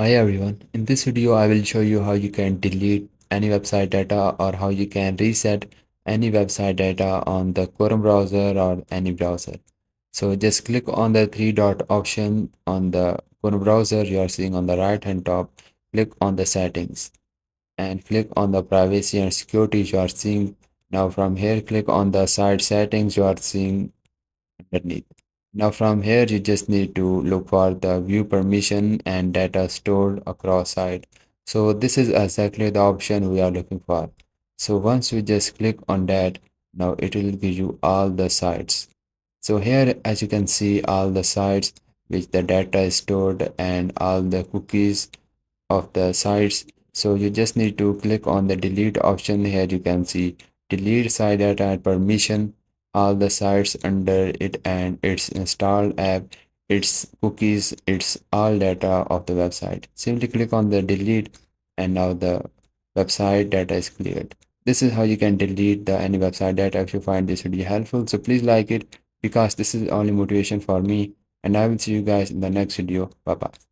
Hi everyone, in this video I will show you how you can delete any website data or how you can reset any website data on the Chrome browser or any browser. So just click on the three dot option on the Chrome browser you are seeing on the right hand top. Click on the settings and click on the privacy and security you are seeing. Now from here click on the site settings you are seeing underneath. Now from here you just need to look for the view permission and data stored across site. So this is exactly the option we are looking for. So once we just click on that, now it will give you all the sites. So here as you can see all the sites which the data is stored and all the cookies of the sites. So you just need to click on the delete option. Here you can see delete site data and permission, all the sites under it and its installed app, its cookies, its all data of the website. Simply click on the delete and now the website data is cleared. This is how you can delete the any website data. If you find this video helpful, so please like it because this is only motivation for me, and I will see you guys in the next video. Bye bye.